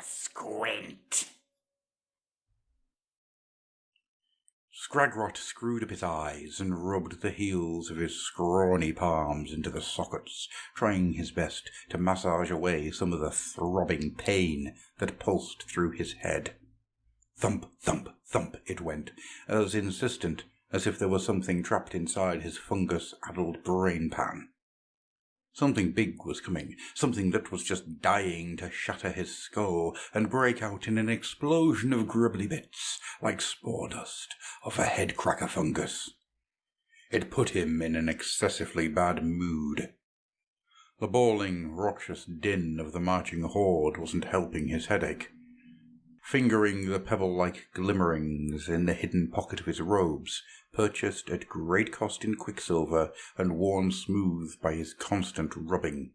Squint! Scragrot screwed up his eyes and rubbed the heels of his scrawny palms into the sockets, trying his best to massage away some of the throbbing pain that pulsed through his head. Thump, thump, thump it went, as insistent as if there was something trapped inside his fungus-addled brain pan. Something big was coming, something that was just dying to shatter his skull and break out in an explosion of grubbly bits, like spore dust of a head-cracker fungus. It put him in an excessively bad mood. The bawling, raucous din of the marching horde wasn't helping his headache. Fingering the pebble-like glimmerings in the hidden pocket of his robes, purchased at great cost in quicksilver and worn smooth by his constant rubbing,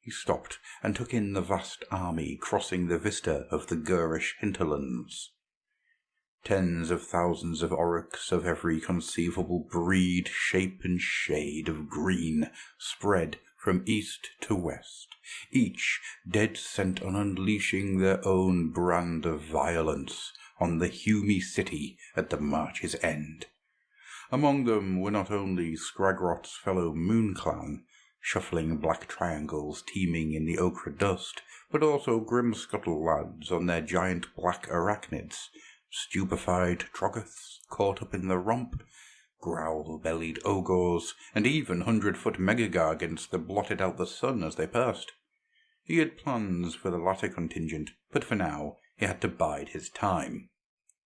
he stopped and took in the vast army crossing the vista of the garish hinterlands. Tens of thousands of oryx of every conceivable breed, shape and shade of green spread from east to west, each dead set on unleashing their own brand of violence on the humy city at the march's end. Among them were not only Scragrot's fellow Moon Clan, shuffling black triangles teeming in the ochre dust, but also Grimscuttle lads on their giant black arachnids, stupefied Troggoths caught up in the romp, growl-bellied ogres, and even 100-foot megagargants that blotted out the sun as they passed. He had plans for the latter contingent, but for now he had to bide his time.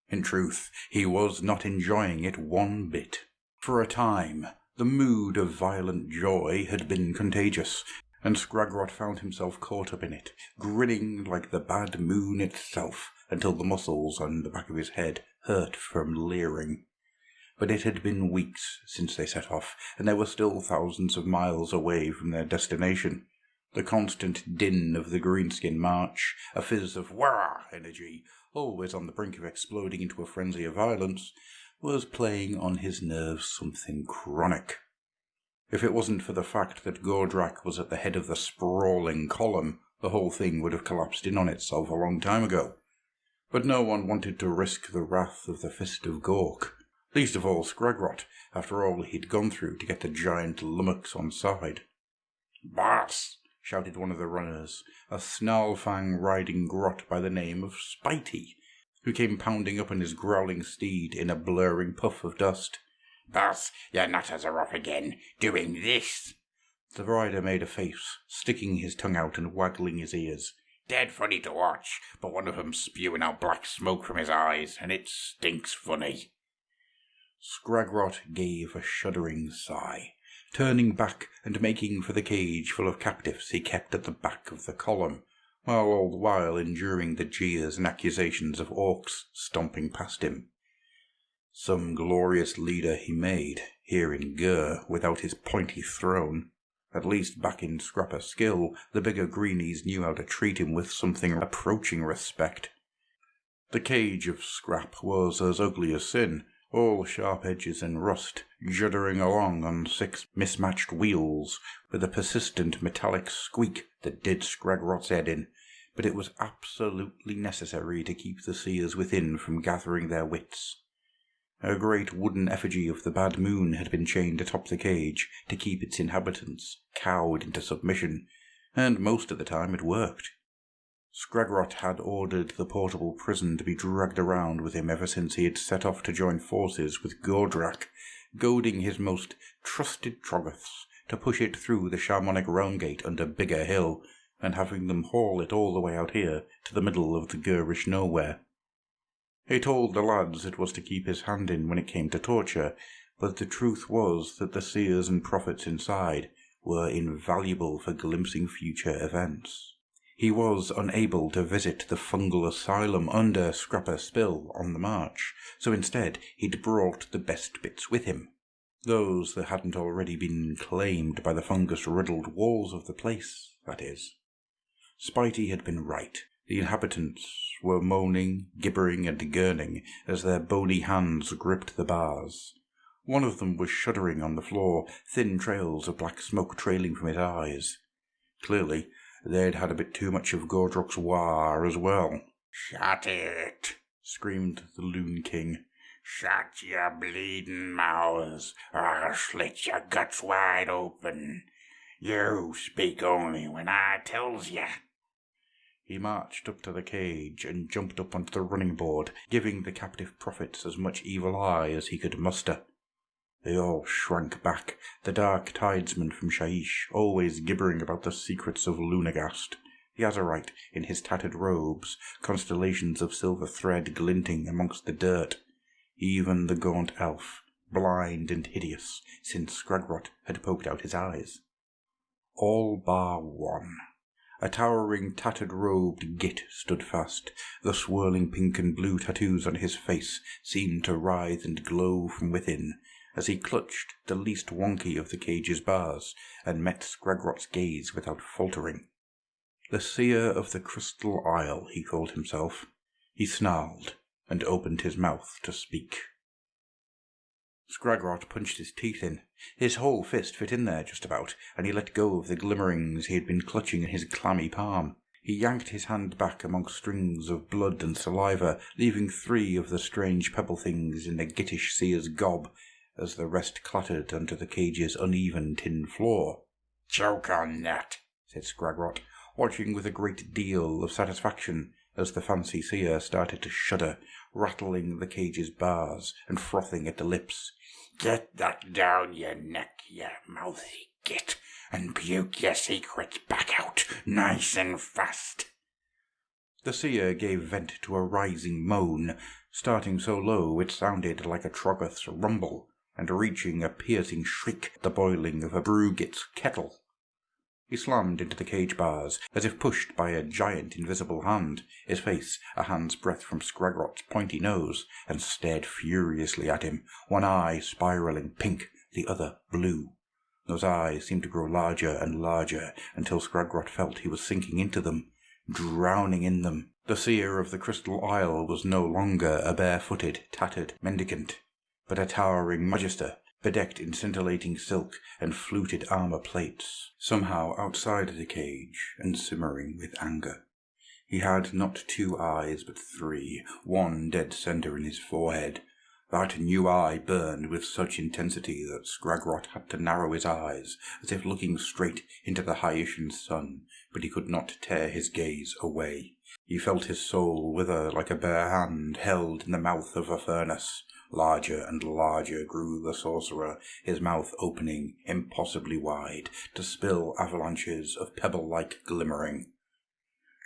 In truth, he was not enjoying it one bit. For a time, the mood of violent joy had been contagious, and Scragrot found himself caught up in it, grinning like the bad moon itself until the muscles on the back of his head hurt from leering. But it had been weeks since they set off, and they were still thousands of miles away from their destination. The constant din of the greenskin march, a fizz of wah energy, always on the brink of exploding into a frenzy of violence, was playing on his nerves something chronic. If it wasn't for the fact that Gordrak was at the head of the sprawling column, the whole thing would have collapsed in on itself a long time ago. But no one wanted to risk the wrath of the Fist of Gork, least of all Scragrot, after all he'd gone through to get the giant lummox on side. "Boss!" shouted one of the runners, a snarl-fang-riding grot by the name of Spitey, who came pounding up on his growling steed in a blurring puff of dust. "Boss, your nutters are off again, doing this!" The rider made a face, sticking his tongue out and waggling his ears. "Dead funny to watch, but one of 'em's spewing out black smoke from his eyes, and it stinks funny." Scragrot gave a shuddering sigh, turning back and making for the cage full of captives he kept at the back of the column, while all the while enduring the jeers and accusations of orcs stomping past him. Some glorious leader he made, here in Gur, without his pointy throne. At least back in Scrapper Skill, the bigger greenies knew how to treat him with something approaching respect. The cage of Scrap was as ugly as sin, all sharp edges and rust, juddering along on 6 mismatched wheels, with a persistent metallic squeak that did Scragrot's head in, but it was absolutely necessary to keep the seers within from gathering their wits. A great wooden effigy of the Bad Moon had been chained atop the cage to keep its inhabitants cowed into submission, and most of the time it worked. Scragrot had ordered the portable prison to be dragged around with him ever since he had set off to join forces with Gordrak, goading his most trusted Troggoths to push it through the Shamonic Realm Gate under Bigger Hill, and having them haul it all the way out here to the middle of the Gurish nowhere. He told the lads it was to keep his hand in when it came to torture, but the truth was that the seers and prophets inside were invaluable for glimpsing future events. He was unable to visit the fungal asylum under Scrapper Spill on the march, so instead he'd brought the best bits with him. Those that hadn't already been claimed by the fungus-riddled walls of the place, that is. Spitey had been right. The inhabitants were moaning, gibbering and gurning as their bony hands gripped the bars. One of them was shuddering on the floor, thin trails of black smoke trailing from his eyes. Clearly, they'd had a bit too much of Gordrock's war as well. "Shut it!" screamed the Loon King. "Shut your bleeding mouths, or I'll slit your guts wide open. You speak only when I tells you." He marched up to the cage and jumped up onto the running board, giving the captive prophets as much evil eye as he could muster. They all shrank back, the dark tidesman from Shaish always gibbering about the secrets of Lunagast, the Azurite in his tattered robes, constellations of silver thread glinting amongst the dirt, even the gaunt elf, blind and hideous since Scragrot had poked out his eyes. All bar one. A towering, tattered-robed git stood fast. The swirling pink and blue tattoos on his face seemed to writhe and glow from within, as he clutched the least wonky of the cage's bars and met Scragrot's gaze without faltering. The Seer of the Crystal Isle, he called himself. He snarled and opened his mouth to speak. Scragrot punched his teeth in. His whole fist fit in there just about, and he let go of the glimmerings he had been clutching in his clammy palm. He yanked his hand back amongst strings of blood and saliva, leaving 3 of the strange pebble things in the gittish seer's gob, as the rest clattered onto the cage's uneven tin floor. "Choke on that," said Scragrot, watching with a great deal of satisfaction as the fancy seer started to shudder, rattling the cage's bars and frothing at the lips. "Get that down your neck, you mouthy git, and puke your secrets back out nice and fast." The seer gave vent to a rising moan, starting so low it sounded like a Troggoth's rumble, and reaching a piercing shriek at the boiling of a brewgit's kettle. He slammed into the cage bars, as if pushed by a giant invisible hand, his face a hand's breadth from Scragrot's pointy nose, and stared furiously at him, one eye spiralling pink, the other blue. Those eyes seemed to grow larger and larger, until Scragrot felt he was sinking into them, drowning in them. The Seer of the Crystal Isle was no longer a bare-footed, tattered mendicant, but a towering magister, bedecked in scintillating silk and fluted armor plates, somehow outside the cage and simmering with anger. He had not 2 eyes but 3, one dead center in his forehead. That new eye burned with such intensity that Scragrot had to narrow his eyes, as if looking straight into the Haitian sun, but he could not tear his gaze away. He felt his soul wither like a bare hand held in the mouth of a furnace. Larger and larger grew the sorcerer, his mouth opening impossibly wide to spill avalanches of pebble-like glimmering.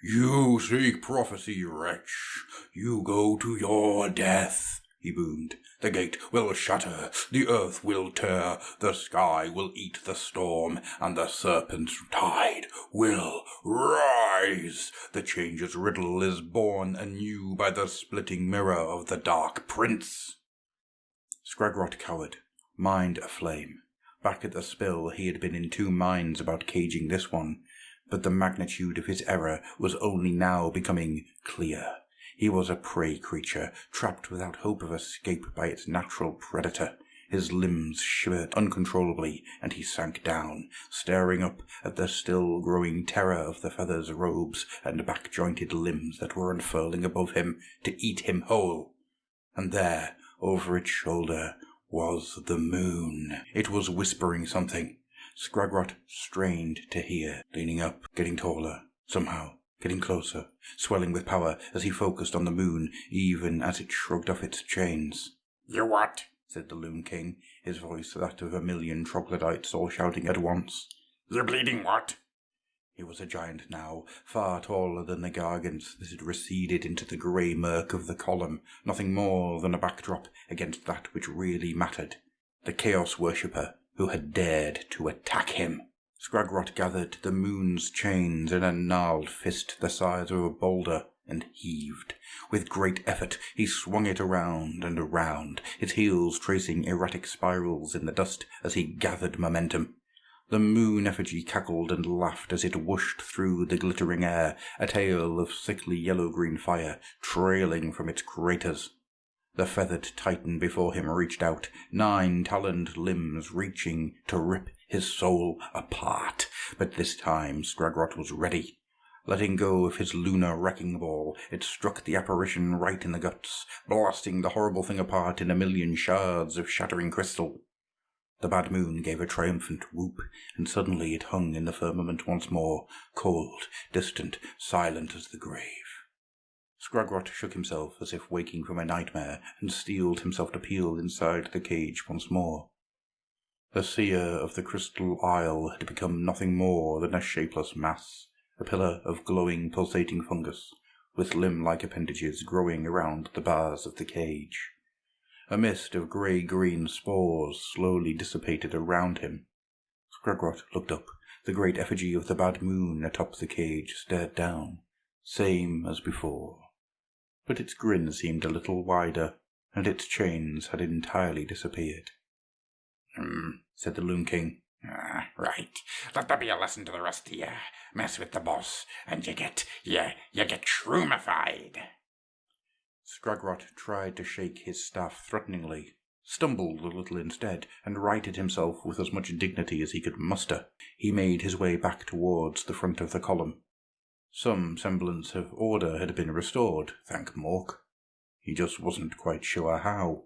"You seek prophecy, wretch. You go to your death," he boomed. "The gate will shatter, the earth will tear, the sky will eat the storm, and the serpent's tide will rise. The change's riddle is born anew by the splitting mirror of the Dark Prince." Scragrot cowered, mind aflame. Back at the spill he had been in 2 minds about caging this one, but the magnitude of his error was only now becoming clear. He was a prey creature, trapped without hope of escape by its natural predator. His limbs shivered uncontrollably, and he sank down, staring up at the still-growing terror of the feathers, robes, and back-jointed limbs that were unfurling above him to eat him whole. And there, over its shoulder, was the moon. It was whispering something. Scragrot strained to hear, leaning up, getting taller, somehow, getting closer, swelling with power as he focused on the moon, even as it shrugged off its chains. "You what?" said the Loon King, his voice that of a million troglodytes all shouting at once. "You're bleeding what?" He was a giant now, far taller than the gargants that had receded into the grey murk of the column, nothing more than a backdrop against that which really mattered, the Chaos Worshipper who had dared to attack him. Scragrot gathered the moon's chains in a gnarled fist the size of a boulder and heaved. With great effort he swung it around and around, his heels tracing erratic spirals in the dust as he gathered momentum. The moon effigy cackled and laughed as it whooshed through the glittering air, a tail of sickly yellow-green fire trailing from its craters. The feathered titan before him reached out, 9 taloned limbs reaching to rip his soul apart. But this time Scragrot was ready. Letting go of his lunar wrecking ball, it struck the apparition right in the guts, blasting the horrible thing apart in a million shards of shattering crystal. The bad moon gave a triumphant whoop, and suddenly it hung in the firmament once more, cold, distant, silent as the grave. Scragrot shook himself as if waking from a nightmare, and steeled himself to peel inside the cage once more. The seer of the crystal isle had become nothing more than a shapeless mass, a pillar of glowing, pulsating fungus, with limb-like appendages growing around the bars of the cage. A mist of grey-green spores slowly dissipated around him. Scragrot looked up. The great effigy of the bad moon atop the cage stared down, same as before. But its grin seemed a little wider, and its chains had entirely disappeared. Said the Loon King. Right. Let that be a lesson to the rest of you. Mess with the boss, and you get shroomified. Scragrot tried to shake his staff threateningly, stumbled a little instead, and righted himself with as much dignity as he could muster. He made his way back towards the front of the column. Some semblance of order had been restored, thank Mork. He just wasn't quite sure how.